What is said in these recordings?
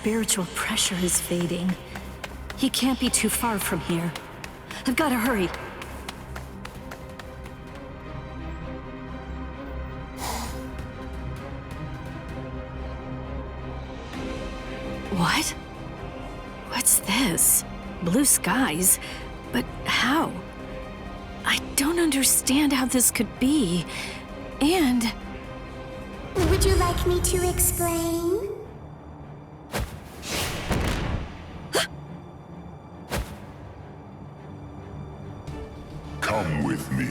spiritual pressure is fading. He can't be too far from here. I've got to hurry. What? What's this? Blue skies? But how? I don't understand how this could be. And... Would you like me to explain? Come with me.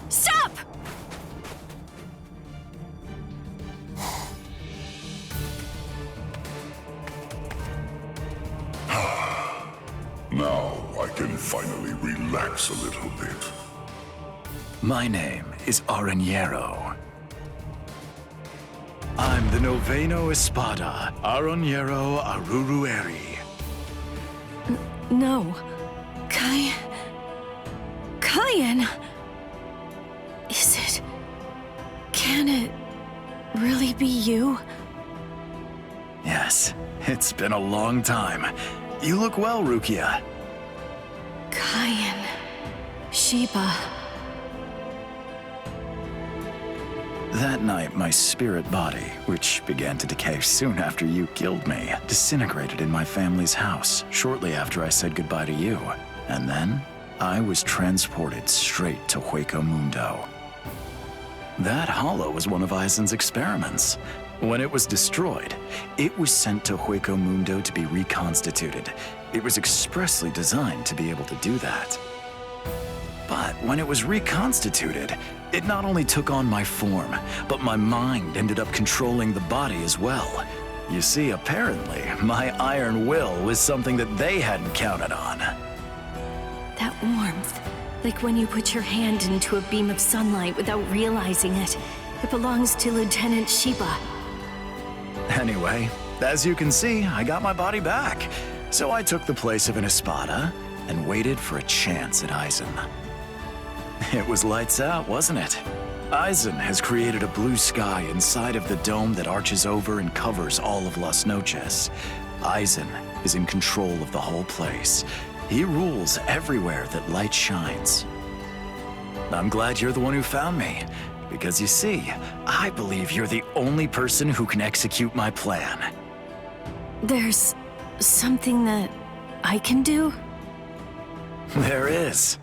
Stop! Now I can finally relax a little bit. My name is Aaroniero. I'm the Noveno Espada, Aaroniero Arruruerie. No. Kaien... Is it... Can it really be you? Yes, it's been a long time. You look well, Rukia. Kaien Shiba... That night, my spirit body, which began to decay soon after you killed me, disintegrated in my family's house shortly after I said goodbye to you. And then, I was transported straight to Hueco Mundo. That hollow was one of Aizen's experiments. When it was destroyed, it was sent to Hueco Mundo to be reconstituted. It was expressly designed to be able to do that. But when it was reconstituted, it not only took on my form, but my mind ended up controlling the body as well. You see, apparently, my iron will was something that they hadn't counted on. That warmth, like when you put your hand into a beam of sunlight without realizing it. It belongs to Lieutenant Shiba. Anyway, as you can see, I got my body back. So I took the place of an Espada and waited for a chance at Aizen. It was lights out, wasn't it? Aizen has created a blue sky inside of the dome that arches over and covers all of Las Noches. Aizen is in control of the whole place. He rules everywhere that light shines. I'm glad you're the one who found me, because you see, I believe you're the only person who can execute my plan. There's something that I can do? There is.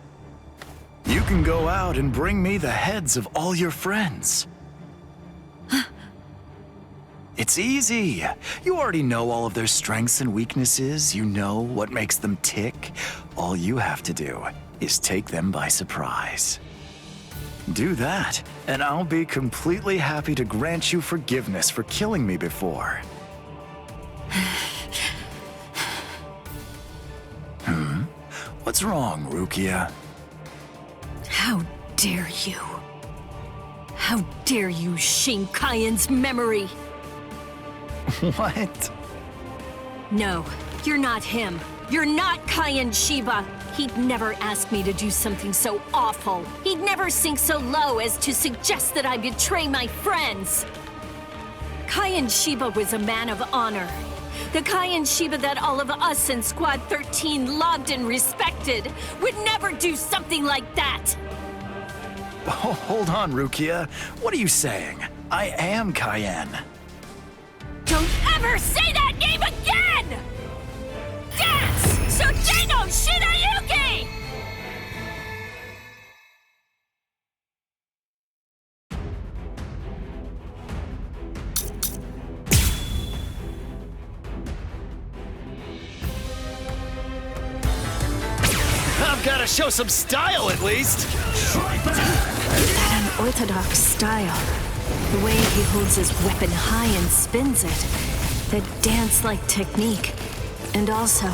You can go out and bring me the heads of all your friends. It's easy. You already know all of their strengths and weaknesses. You know what makes them tick. All you have to do is take them by surprise. Do that, and I'll be completely happy to grant you forgiveness for killing me before. What's wrong, Rukia? How dare you? How dare you shame Kaien's memory? What? No, you're not him. You're not Kaien Shiba. He'd never ask me to do something so awful. He'd never sink so low as to suggest that I betray my friends. Kaien Shiba was a man of honor. The Kaien Shiba that all of us in Squad 13 loved and respected would never do something like that. Oh, hold on, Rukia. What are you saying? I am Kaien. Don't ever say that name again! Dance! Sojino Shinayuki! I've got to show some style, at least. That unorthodox style. The way he holds his weapon high and spins it. That dance-like technique. And also,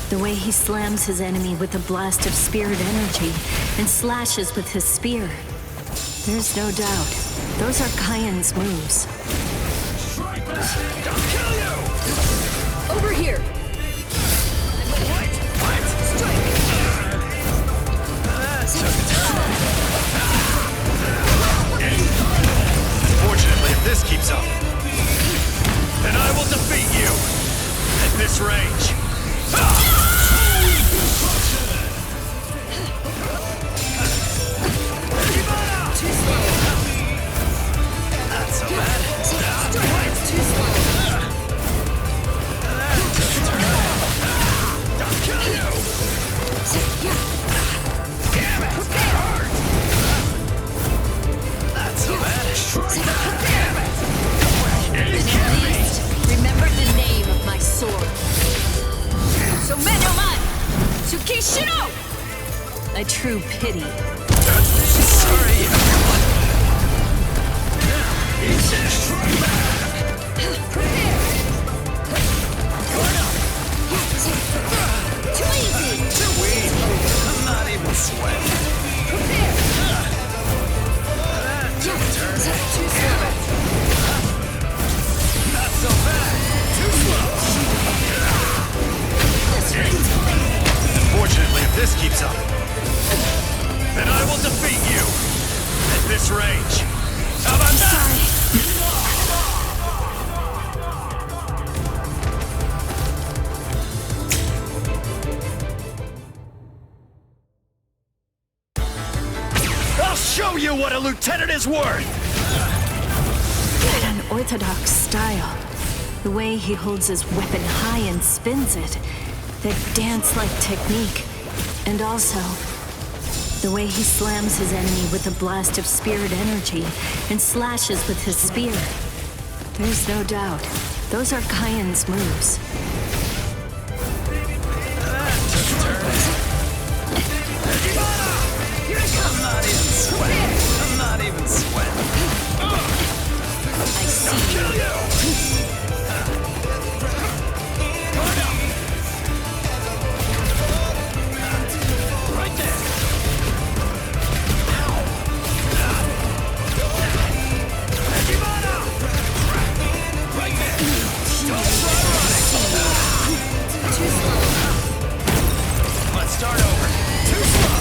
the way he slams his enemy with a blast of spirit energy and slashes with his spear. There's no doubt. Those are Kaien's moves. Don't kill you! Over here! Fortunately, if this keeps up. Damn it! Not so bad. Damn it! At least, remember the name of my sword. Somenoman! Tsukishiro! A true pity. Sorry, everyone. Too easy! Too weak. I'm not even sweating. Too slow. Not so bad. Too slow. Unfortunately, if this keeps up, then I will defeat you at this range. How about that? I'll show you what a lieutenant is worth! What an orthodox style. The way he holds his weapon high and spins it. That dance-like technique. And also, the way he slams his enemy with a blast of spirit energy and slashes with his spear. There's no doubt. Those are Kaien's moves. I'm not even sweating. I'm not even sweating. I see you. Right there. Right there. Don't try running. Too slow. Let's start over. Too slow.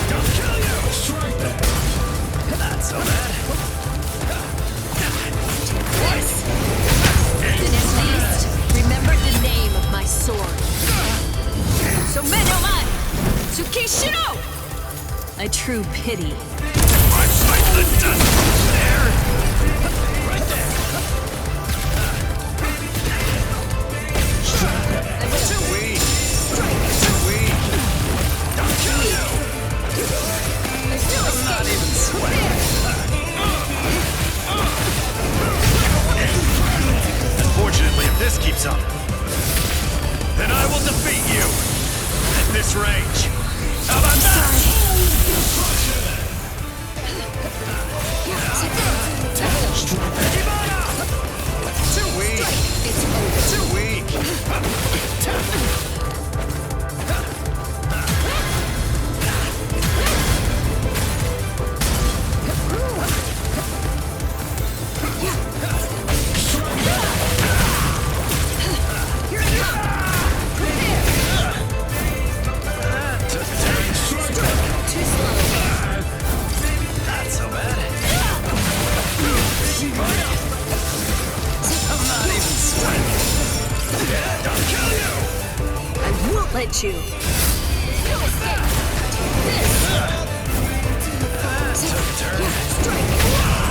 Don't kill you. Strike that. Not so bad. This. Then at least, remember the name of my sword. Somenoman! Tsukishiro! A true pity. I fight the dust there. Right there. Too weak. Too weak. Don't kill you. I'm not even sweating. Unfortunately, if this keeps up, then I will defeat you at this range. How about that? Too weak. Too weak. Too slow. Not so bad. I'm not even sweating. Don't kill you. I won't let you.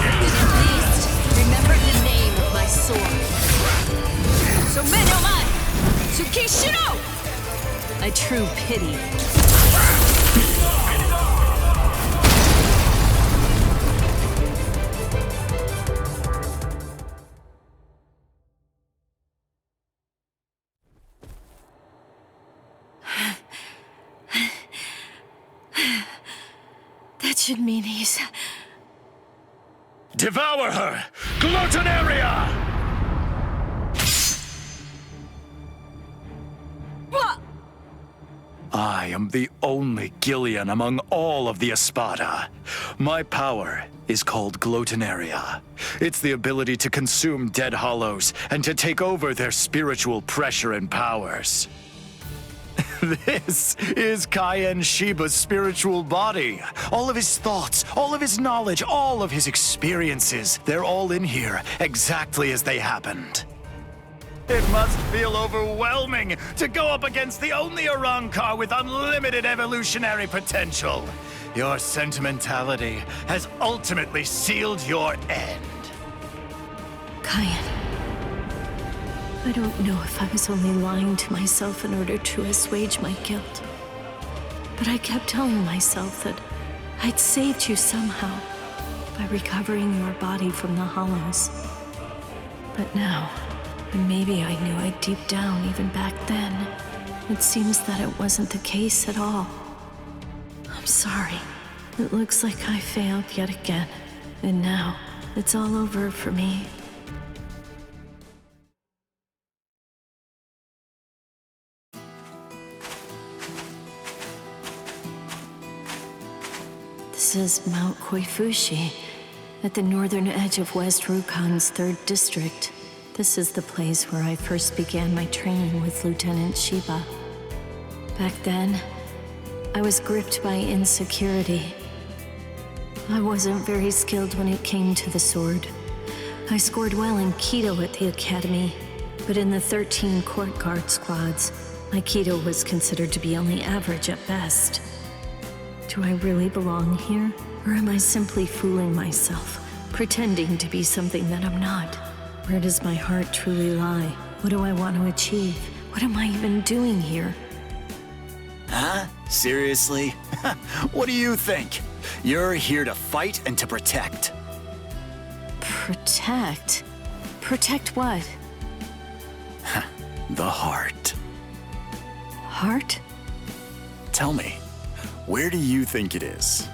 At least, remember the name of my sword. Somenoman! Tsukishiro! A true pity. That should mean he's... Devour her! Gluttonaria! What? I am the only Gillian among all of the Espada. My power is called Gluttonaria. It's the ability to consume dead hollows and to take over their spiritual pressure and powers. This is Kaien Shiba's spiritual body. All of his thoughts, all of his knowledge, all of his experiences, they're all in here, exactly as they happened. It must feel overwhelming to go up against the only Arrancar with unlimited evolutionary potential. Your sentimentality has ultimately sealed your end. Kaien. I don't know if I was only lying to myself in order to assuage my guilt. But I kept telling myself that I'd saved you somehow by recovering your body from the hollows. But now, and maybe I knew it deep down even back then, it seems that it wasn't the case at all. I'm sorry. It looks like I failed yet again, and now it's all over for me. This is Mount Koifushi, at the northern edge of West Rukan's 3rd district. This is the place where I first began my training with Lieutenant Shiba. Back then, I was gripped by insecurity. I wasn't very skilled when it came to the sword. I scored well in Kido at the academy, but in the 13 court guard squads, my Kido was considered to be only average at best. Do I really belong here? Or am I simply fooling myself, pretending to be something that I'm not? Where does my heart truly lie? What do I want to achieve? What am I even doing here? Huh? Seriously? What do you think? You're here to fight and to protect. Protect? Protect what? The heart. Heart? Tell me, where do you think it is?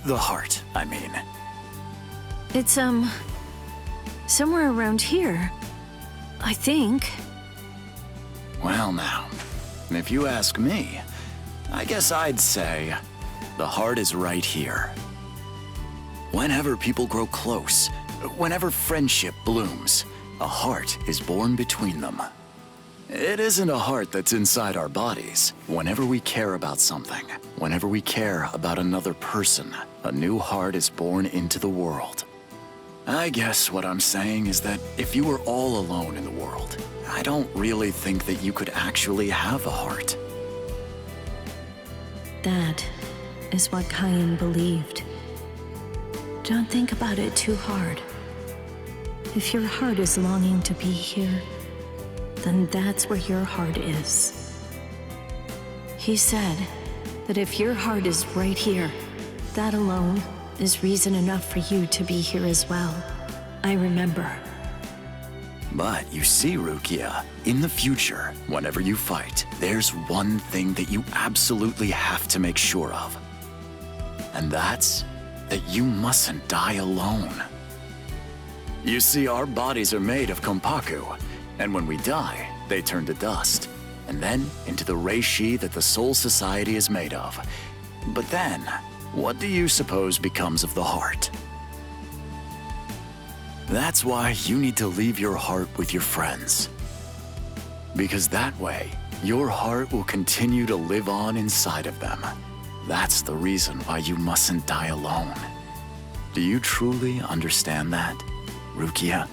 The heart, I mean. It's, somewhere around here, I think. Well now, if you ask me, I guess I'd say the heart is right here. Whenever people grow close, whenever friendship blooms, a heart is born between them. It isn't a heart that's inside our bodies. Whenever we care about something, whenever we care about another person, a new heart is born into the world. I guess what I'm saying is that if you were all alone in the world, I don't really think that you could actually have a heart. That is what Kaien believed. Don't think about it too hard. If your heart is longing to be here, then that's where your heart is. He said that if your heart is right here, that alone is reason enough for you to be here as well. I remember. But you see, Rukia, in the future, whenever you fight, there's one thing that you absolutely have to make sure of. And that's that you mustn't die alone. You see, our bodies are made of kompaku, and when we die, they turn to dust, and then into the reishi that the Soul Society is made of. But then, what do you suppose becomes of the heart? That's why you need to leave your heart with your friends. Because that way, your heart will continue to live on inside of them. That's the reason why you mustn't die alone. Do you truly understand that, Rukia?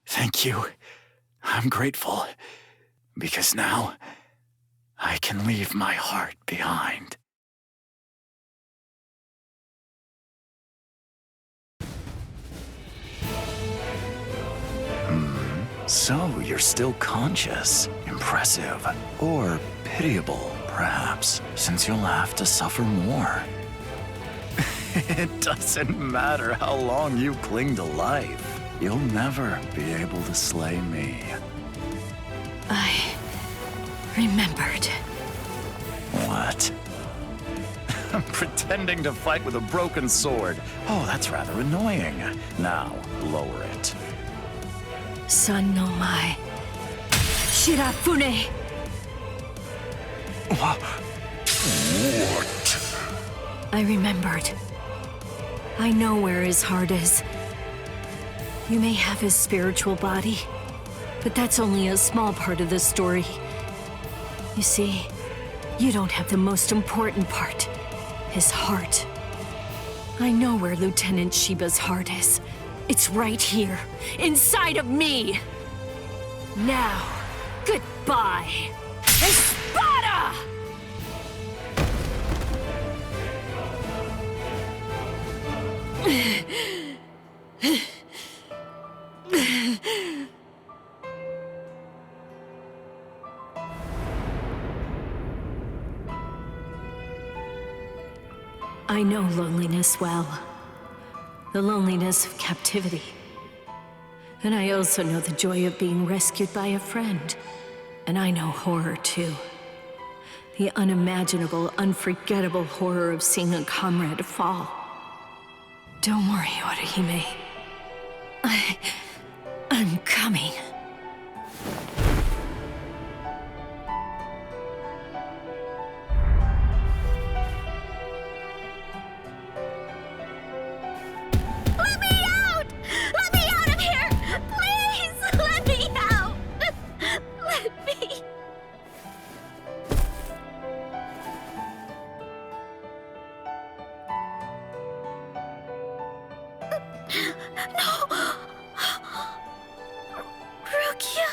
Thank you. I'm grateful. Because now, I can leave my heart behind. So you're still conscious. Impressive. Or pitiable, perhaps, since you'll have to suffer more. It doesn't matter how long you cling to life. You'll never be able to slay me. I remembered. What? I'm pretending to fight with a broken sword. Oh, that's rather annoying. Now, lower it. Son no mai. Shirafune! What? I remembered. I know where his heart is. You may have his spiritual body, but that's only a small part of the story. You see, you don't have the most important part, his heart. I know where Lieutenant Shiba's heart is. It's right here, inside of me. Now, goodbye, Espada! I know loneliness well. The loneliness of captivity. And I also know the joy of being rescued by a friend. And I know horror, too. The unimaginable, unforgettable horror of seeing a comrade fall. Don't worry, Orihime. I'm coming. Let me out! Let me out of here! Please! Let me out! Let me... No! Rukia!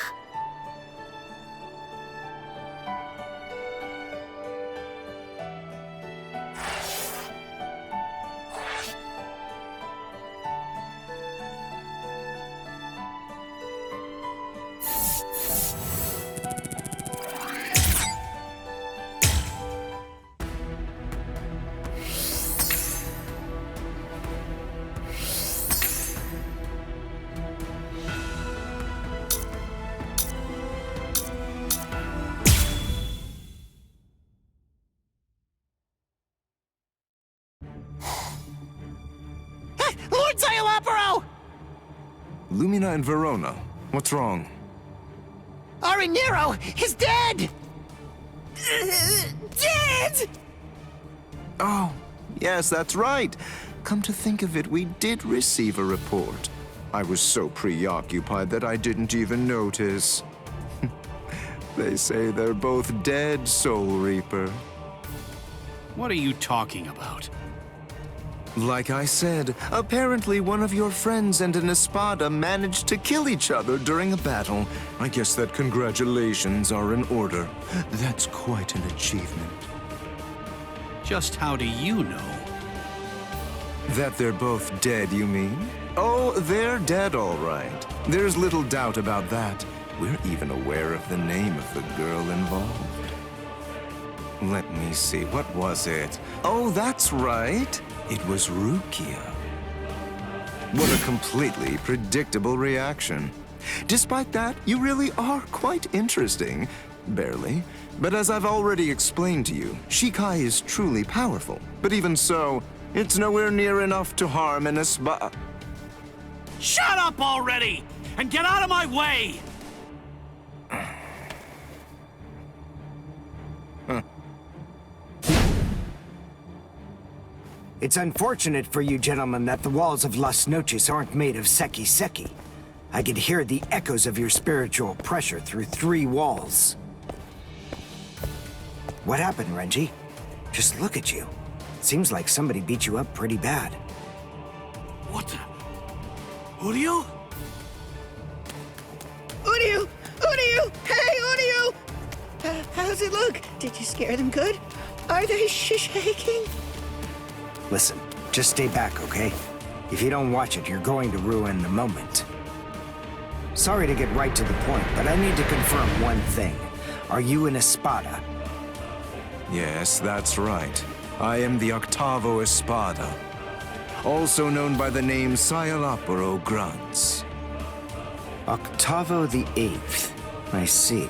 Lord Szayelaporro! Lumina and Verona, what's wrong? Aaroniero is dead! Dead! Oh, yes, that's right. Come to think of it, we did receive a report. I was so preoccupied that I didn't even notice. They say they're both dead, Soul Reaper. What are you talking about? Like I said, apparently one of your friends and an Espada managed to kill each other during a battle. I guess that congratulations are in order. That's quite an achievement. Just how do you know? That they're both dead, you mean? Oh, they're dead, all right. There's little doubt about that. We're even aware of the name of the girl involved. Let me see, what was it? Oh, that's right. It was Rukia. What a completely predictable reaction. Despite that, you really are quite interesting. Barely. But as I've already explained to you, Shikai is truly powerful. But even so, it's nowhere near enough to harm an Espada. Shut up already! And get out of my way! It's unfortunate for you gentlemen that the walls of Las Noches aren't made of seki. I could hear the echoes of your spiritual pressure through 3 walls. What happened, Renji? Just look at you. Seems like somebody beat you up pretty bad. What the... Uryu? Uryu! Uryu! Hey, Uryu! How's it look? Did you scare them good? Are they shaking? Listen, just stay back, okay? If you don't watch it, you're going to ruin the moment. Sorry to get right to the point, but I need to confirm one thing. Are you an Espada? Yes, that's right. I am the Octavo Espada, also known by the name Szayelaporro Granz. Octavo the 8th. I see.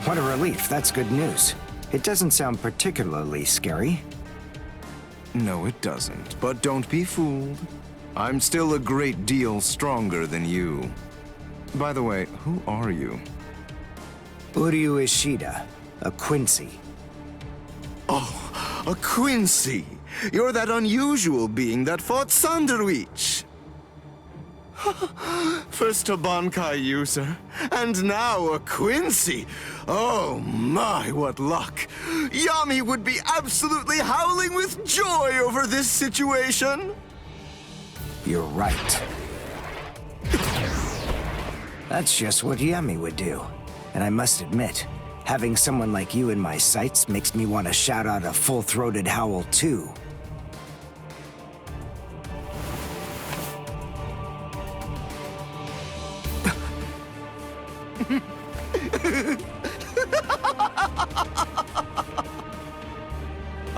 What a relief, that's good news. It doesn't sound particularly scary. No, it doesn't. But don't be fooled. I'm still a great deal stronger than you. By the way, who are you? Uryu Ishida, a Quincy. Oh, a Quincy! You're that unusual being that fought Sanderwich! First a Bankai user, and now a Quincy! Oh my, what luck! Yami would be absolutely howling with joy over this situation! You're right. That's just what Yami would do. And I must admit, having someone like you in my sights makes me want to shout out a full-throated howl too.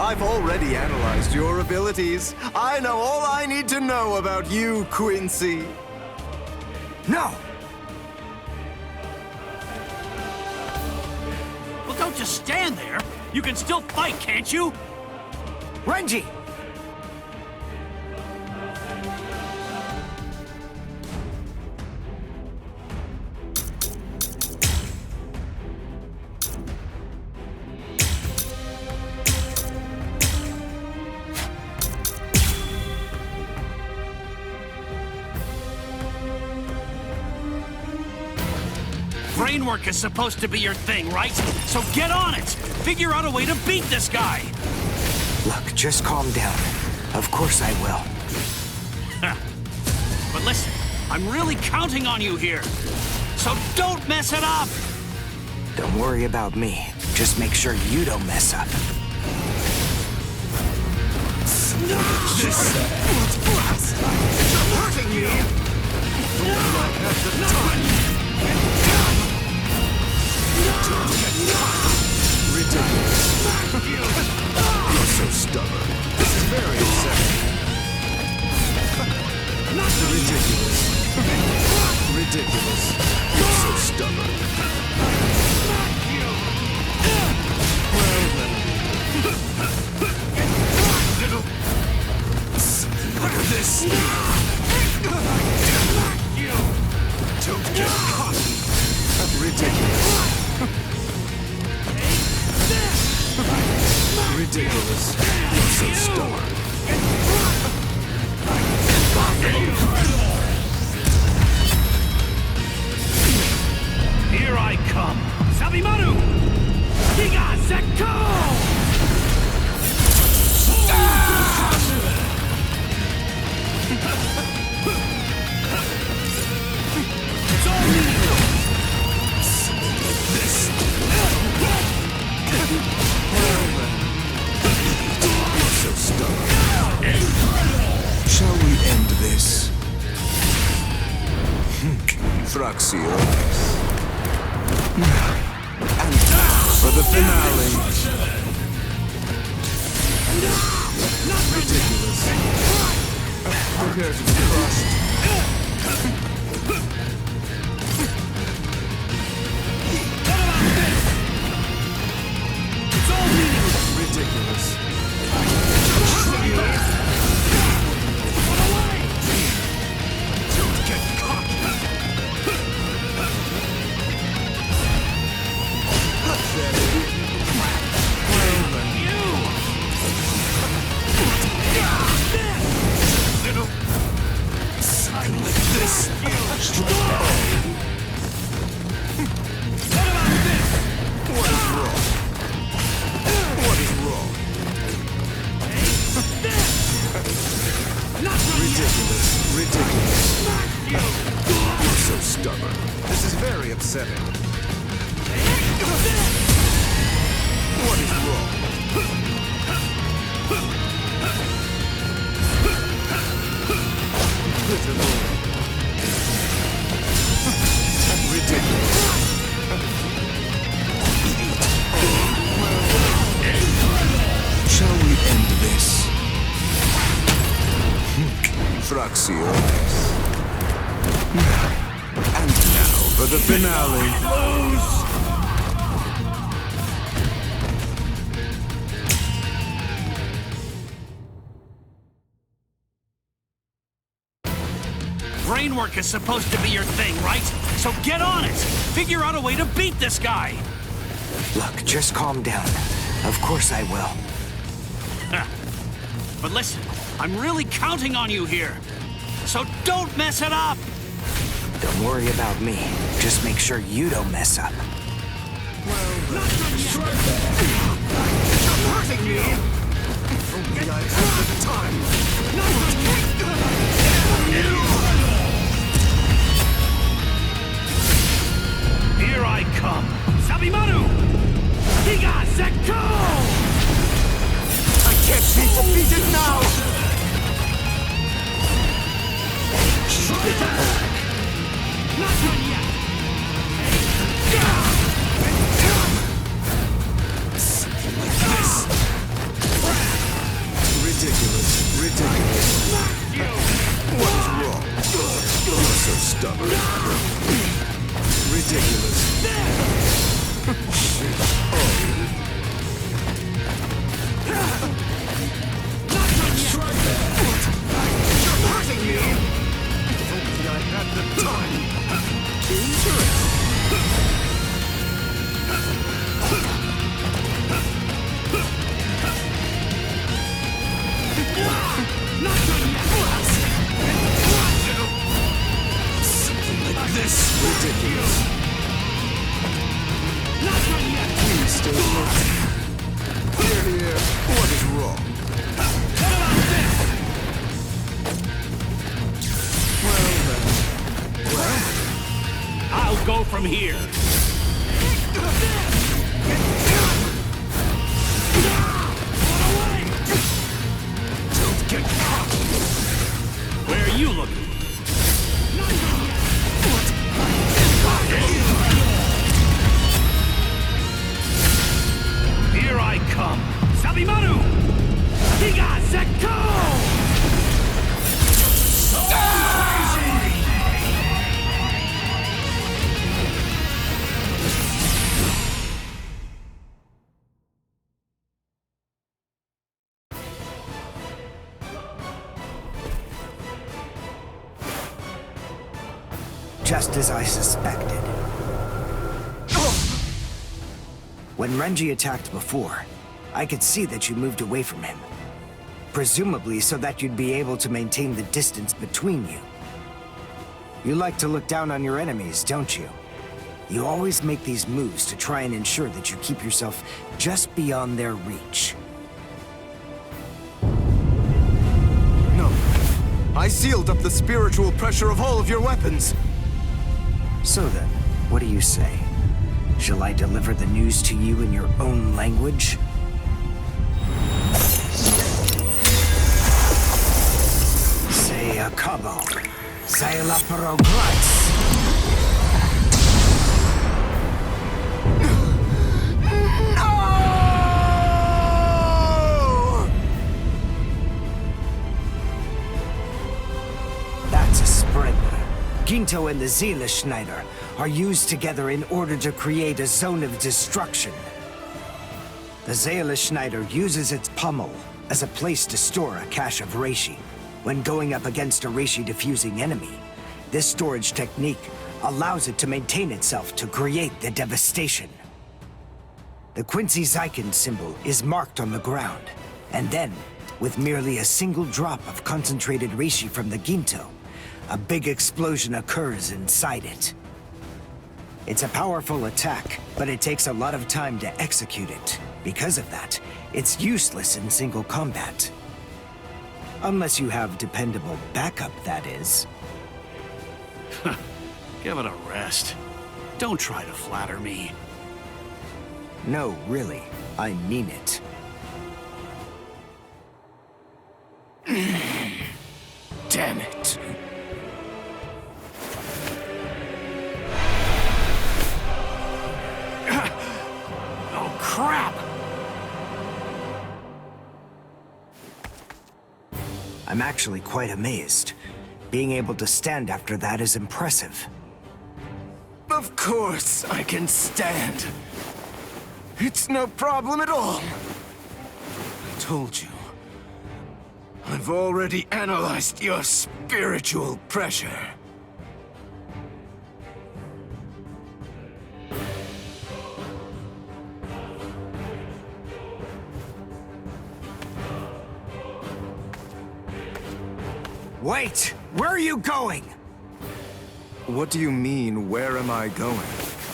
I've already analyzed your abilities. I know all I need to know about you, Quincy. No! Well, don't just stand there. You can still fight, can't you? Renji! Brainwork is supposed to be your thing, right? So get on it! Figure out a way to beat this guy! Look, just calm down. Of course I will. But listen, I'm really counting on you here. So don't mess it up! Don't worry about me. Just make sure you don't mess up. Hurting me! Ridiculous. You're so stubborn. This is very upsetting. Ridiculous. Ridiculous. You're so stubborn. Look at this. Don't get cocky. Ridiculous. Ridiculous. You're so stubborn. Here I come! Sabimaru! Giga Sekko! It's all me! This. You're so stubborn. Shall we end this? Thraxiones. And for the finale. Ridiculous. Prepare to be crushed. It's all me! Ridiculous. Don't get cocky. Ridiculous. You're so stubborn. This is very upsetting. What is wrong? Little more. Ridiculous. Shall we end this? Thraxiones. And now for the finale. Brainwork is supposed to be your thing, right? So get on it! Figure out a way to beat this guy! Look, just calm down. Of course I will. But listen, I'm really counting on you here. So don't mess it up! Don't worry about me. Just make sure you don't mess up. Hurting me! Only I have the time. Here I come! Sabimaru! Giga Sekko! I can't be defeated now! Not done yet! Something like this. statement? Here, what is wrong? Well, I'll go from here. Don't get caught! Where are you looking? Here I come! Sabimaru! Higa Sekko! Just as I suspected. When Renji attacked before, I could see that you moved away from him. Presumably so that you'd be able to maintain the distance between you. You like to look down on your enemies, don't you? You always make these moves to try and ensure that you keep yourself just beyond their reach. No. I sealed up the spiritual pressure of all of your weapons. So then, what do you say? Shall I deliver the news to you in your own language? Szayelaporro Granz. No! That's a spring. Ginto and the Schneider are used together in order to create a zone of destruction. The Schneider uses its pommel as a place to store a cache of reishi. When going up against a reishi-diffusing enemy, this storage technique allows it to maintain itself to create the devastation. The Quincy Zeiken symbol is marked on the ground, and then, with merely a single drop of concentrated reishi from the Ginto, a big explosion occurs inside it. It's a powerful attack, but it takes a lot of time to execute it. Because of that, it's useless in single combat. Unless you have dependable backup, that is. Give it a rest. Don't try to flatter me. No, really. I mean it. Damn it. Oh, crap! I'm actually quite amazed. Being able to stand after that is impressive. Of course I can stand. It's no problem at all. I told you. I've already analyzed your spiritual pressure. Wait! Where are you going? What do you mean, where am I going?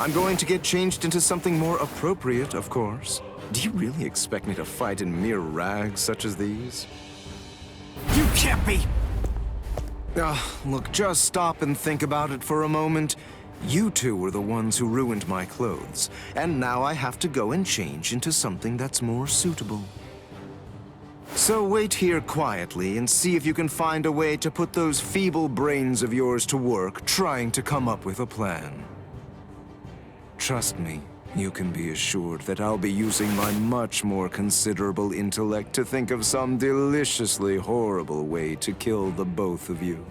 I'm going to get changed into something more appropriate, of course. Do you really expect me to fight in mere rags such as these? You can't be! Look, just stop and think about it for a moment. You two were the ones who ruined my clothes, and now I have to go and change into something that's more suitable. So wait here quietly and see if you can find a way to put those feeble brains of yours to work trying to come up with a plan. Trust me, you can be assured that I'll be using my much more considerable intellect to think of some deliciously horrible way to kill the both of you.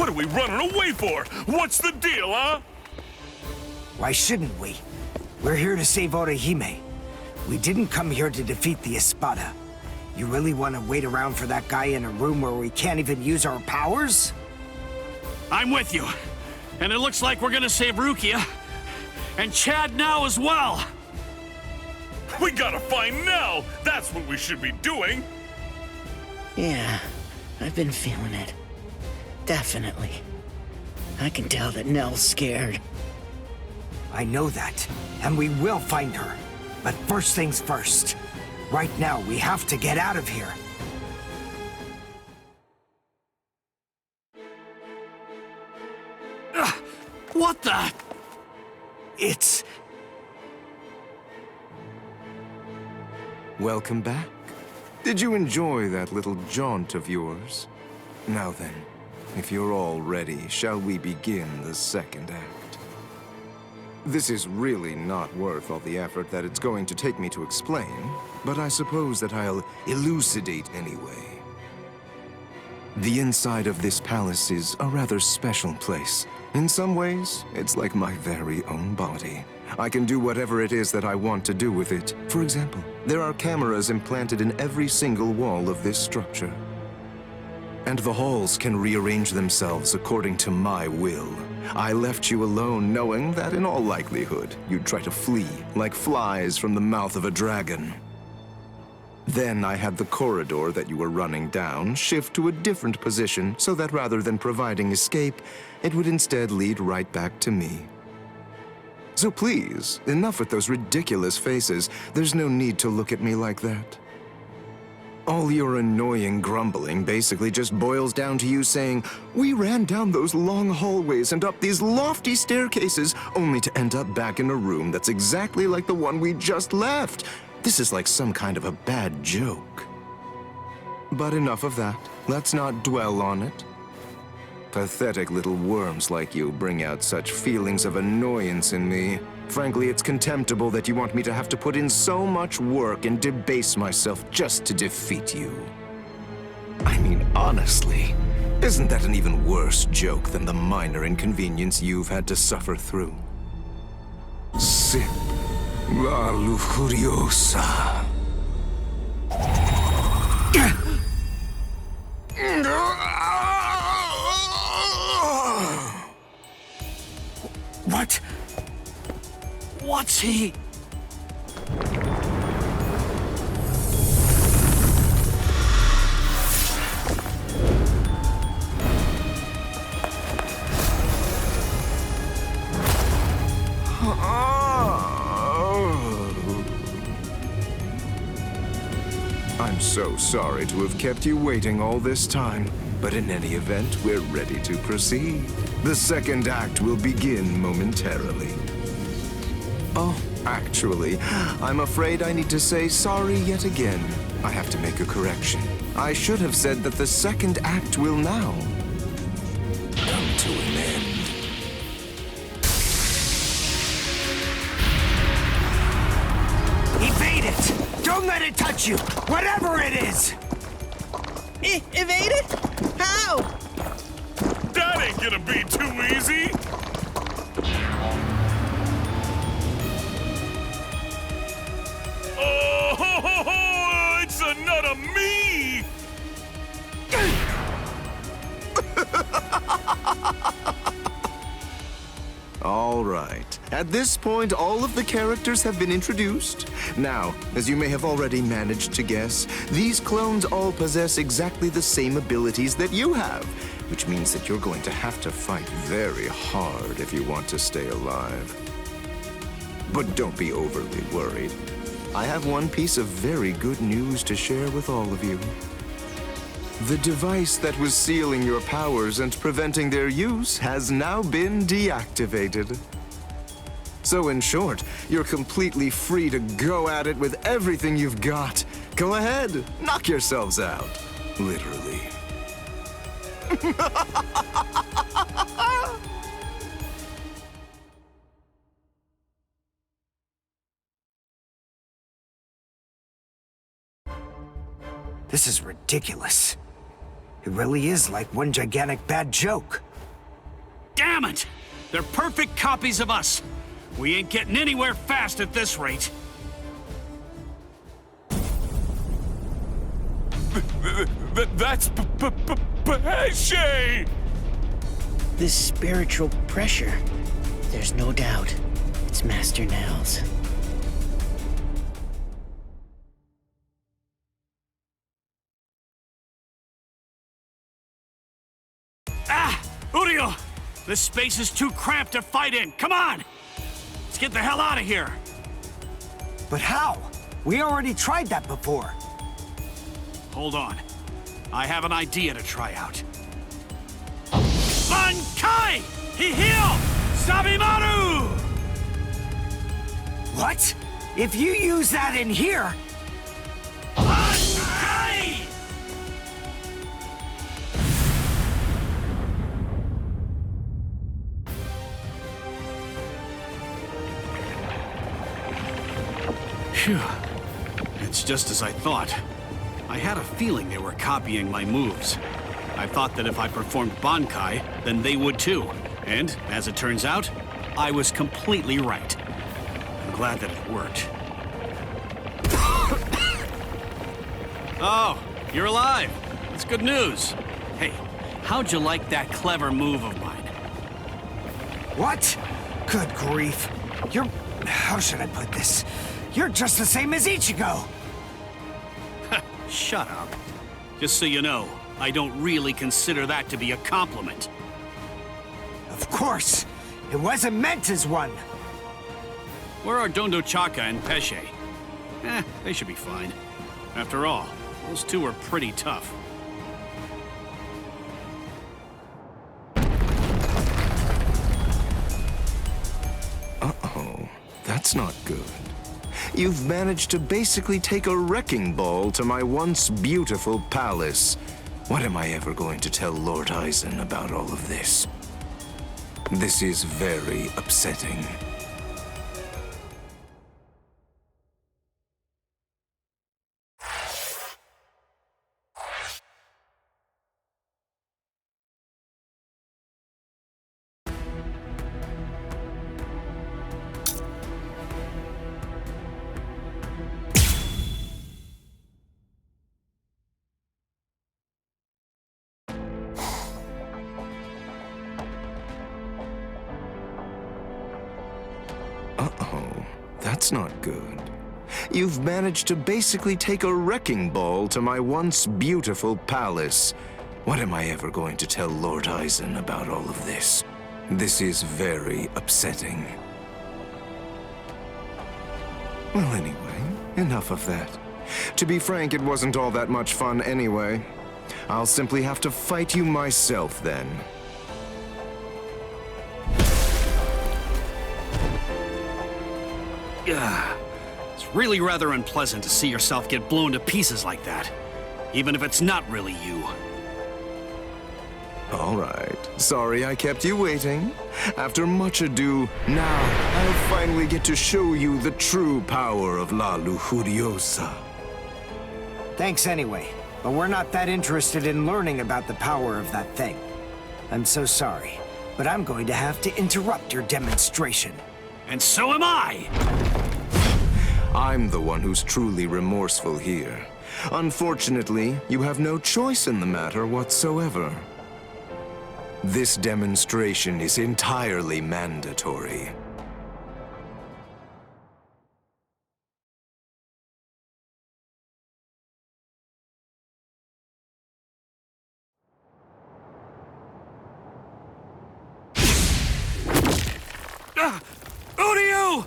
What are we running away for? What's the deal, huh? Why shouldn't we? We're here to save Orihime. We didn't come here to defeat the Espada. You really want to wait around for that guy in a room where we can't even use our powers? I'm with you. And it looks like we're gonna save Rukia. And Chad now as well. We gotta find Nell! That's what we should be doing! Yeah, I've been feeling it. Definitely. I can tell that Nell's scared. I know that, and we will find her. But first things first. Right now, we have to get out of here. What the? It's... Welcome back. Did you enjoy that little jaunt of yours? Now then, if you're all ready, shall we begin the second act? This is really not worth all the effort that it's going to take me to explain, but I suppose that I'll elucidate anyway. The inside of this palace is a rather special place. In some ways, it's like my very own body. I can do whatever it is that I want to do with it. For example, there are cameras implanted in every single wall of this structure. And the halls can rearrange themselves according to my will. I left you alone knowing that in all likelihood, you'd try to flee like flies from the mouth of a dragon. Then I had the corridor that you were running down shift to a different position so that rather than providing escape, it would instead lead right back to me. So please, enough with those ridiculous faces. There's no need to look at me like that. All your annoying grumbling basically just boils down to you saying, "We ran down those long hallways and up these lofty staircases, only to end up back in a room that's exactly like the one we just left." This is like some kind of a bad joke. But enough of that. Let's not dwell on it. Pathetic little worms like you bring out such feelings of annoyance in me. Frankly, it's contemptible that you want me to have to put in so much work and debase myself just to defeat you. I mean, honestly, isn't that an even worse joke than the minor inconvenience you've had to suffer through? Sip la lujuriosa. What? What's he? I'm so sorry to have kept you waiting all this time, but in any event, we're ready to proceed. The second act will begin momentarily. Oh, actually, I'm afraid I need to say sorry yet again. I have to make a correction. I should have said that the second act will now come to an end. Evade it! Don't let it touch you! Whatever it is! Evade it? How? That ain't gonna be too easy! Oh, it's a nut of me! All right. At this point, all of the characters have been introduced. Now, as you may have already managed to guess, these clones all possess exactly the same abilities that you have, which means that you're going to have to fight very hard if you want to stay alive. But don't be overly worried. I have one piece of very good news to share with all of you. The device that was sealing your powers and preventing their use has now been deactivated. So in short, you're completely free to go at it with everything you've got. Go ahead, knock yourselves out. Literally. This is ridiculous. It really is like one gigantic bad joke. Damn it! They're perfect copies of us. We ain't getting anywhere fast at this rate. That's Pesce! This spiritual pressure. There's no doubt. It's Master Nels. Uryu! This space is too cramped to fight in. Come on! Let's get the hell out of here. But how? We already tried that before. Hold on. I have an idea to try out. Bankai! Hihio! Sabimaru! What? If you use that in here... Bankai! Phew. It's just as I thought. I had a feeling they were copying my moves. I thought that if I performed Bankai, then they would too. And, as it turns out, I was completely right. I'm glad that it worked. Oh, you're alive. That's good news. Hey, how'd you like that clever move of mine? What? Good grief. You're... how should I put this? You're just the same as Ichigo! Shut up. Just so you know, I don't really consider that to be a compliment. Of course! It wasn't meant as one! Where are Dondo Chaka and Pesce? They should be fine. After all, those two are pretty tough. Uh-oh, that's not good. You've managed to basically take a wrecking ball to my once beautiful palace. What am I ever going to tell Lord Aizen about all of this? This is very upsetting. Uh-oh, that's not good. You've managed to basically take a wrecking ball to my once beautiful palace. What am I ever going to tell Lord Aizen about all of this? This is very upsetting. Well, anyway, enough of that. To be frank, it wasn't all that much fun anyway. I'll simply have to fight you myself then. It's really rather unpleasant to see yourself get blown to pieces like that, even if it's not really you. All right. Sorry I kept you waiting. After much ado, now I'll finally get to show you the true power of La Lujuriosa. Thanks anyway, but we're not that interested in learning about the power of that thing. I'm so sorry, but I'm going to have to interrupt your demonstration. And so am I! I'm the one who's truly remorseful here. Unfortunately, you have no choice in the matter whatsoever. This demonstration is entirely mandatory. Uryu!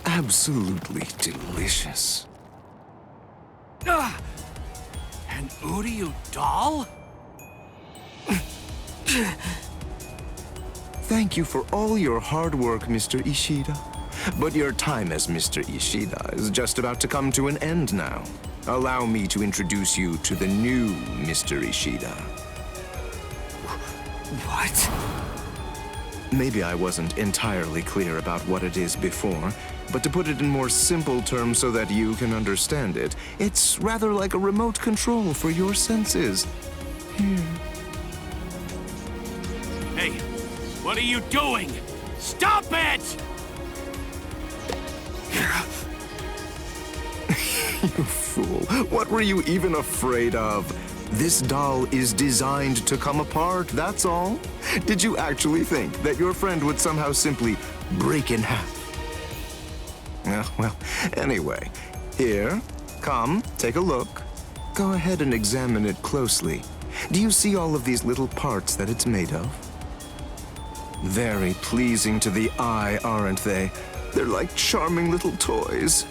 Absolutely delicious. An Uryu doll? Thank you for all your hard work, Mr. Ishida. But your time as Mr. Ishida is just about to come to an end now. Allow me to introduce you to the new Mr. Ishida. What? Maybe I wasn't entirely clear about what it is before, but to put it in more simple terms so that you can understand it, it's rather like a remote control for your senses. Here. Hey, what are you doing? Stop it! You fool. What were you even afraid of? This doll is designed to come apart, that's all. Did you actually think that your friend would somehow simply break in half? Well, anyway, here, come, take a look. Go ahead and examine it closely. Do you see all of these little parts that it's made of? Very pleasing to the eye, aren't they? They're like charming little toys.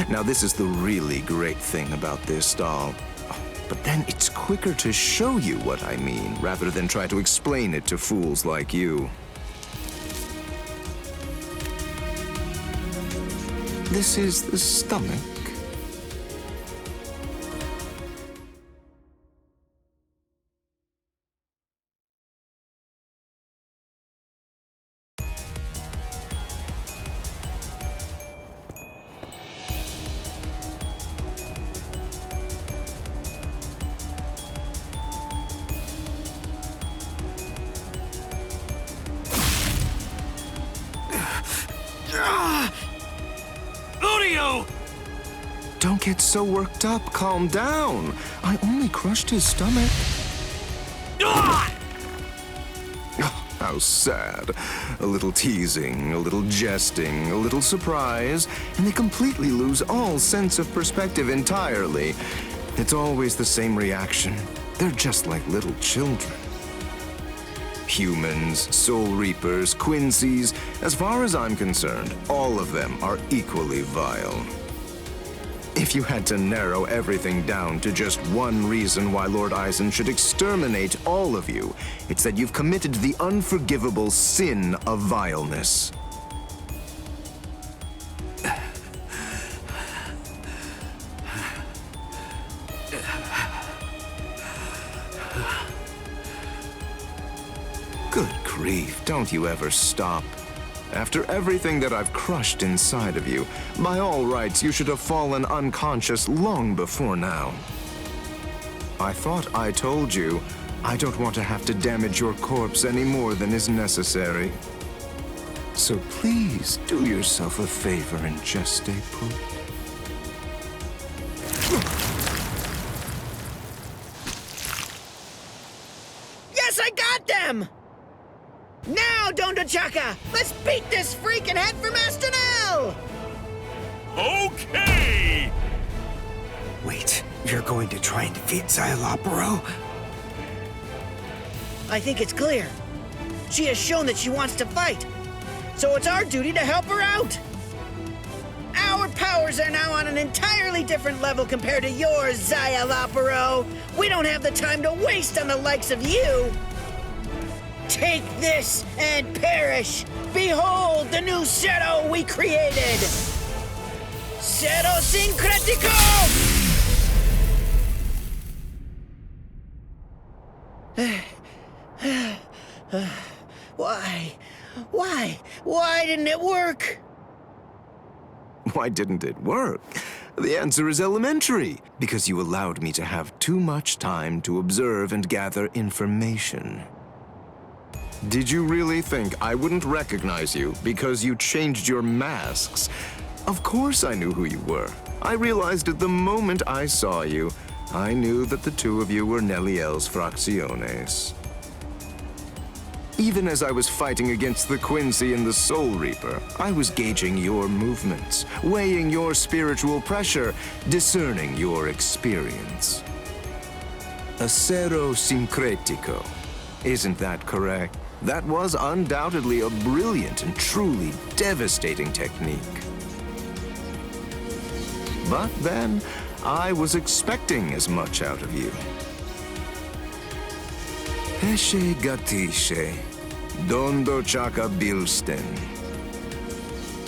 Now, this is the really great thing about this doll. But then it's quicker to show you what I mean, rather than try to explain it to fools like you. This is the stomach. Don't get so worked up. Calm down. I only crushed his stomach. Oh, how sad. A little teasing, a little jesting, a little surprise, and they completely lose all sense of perspective entirely. It's always the same reaction. They're just like little children. Humans, Soul Reapers, Quincy's, as far as I'm concerned, all of them are equally vile. If you had to narrow everything down to just one reason why Lord Aizen should exterminate all of you, it's that you've committed the unforgivable sin of vileness. Good grief, don't you ever stop. After everything that I've crushed inside of you, by all rights, you should have fallen unconscious long before now. I thought I told you, I don't want to have to damage your corpse any more than is necessary. So please, do yourself a favor and just stay put. Yes, I got them! Now, Donda Chaka! Let's beat this freak and head for Master Nell! Okay! Wait, you're going to try and defeat Szayelaporro? I think it's clear. She has shown that she wants to fight. So it's our duty to help her out. Our powers are now on an entirely different level compared to yours, Szayelaporro. We don't have the time to waste on the likes of you. Take this and perish! Behold the new Zero we created! Zero Syncretico! Why didn't it work? Why didn't it work? The answer is elementary, because you allowed me to have too much time to observe and gather information. Did you really think I wouldn't recognize you because you changed your masks? Of course I knew who you were. I realized it the moment I saw you. I knew that the two of you were Neliel's Fracciones. Even as I was fighting against the Quincy and the Soul Reaper, I was gauging your movements, weighing your spiritual pressure, discerning your experience. Acero Syncretico. Isn't that correct? That was undoubtedly a brilliant and truly devastating technique. But then, I was expecting as much out of you. Pesce gatisce, dondo chaka bilsten.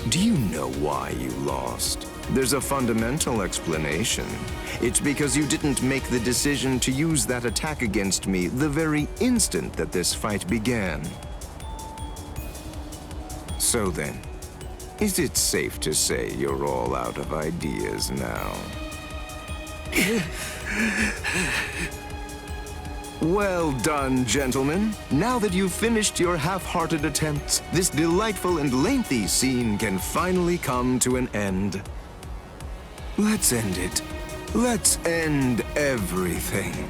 Do you know why you lost? There's a fundamental explanation. It's because you didn't make the decision to use that attack against me the very instant that this fight began. So then, is it safe to say you're all out of ideas now? Well done, gentlemen. Now that you've finished your half-hearted attempts, this delightful and lengthy scene can finally come to an end. Let's end it. Let's end everything.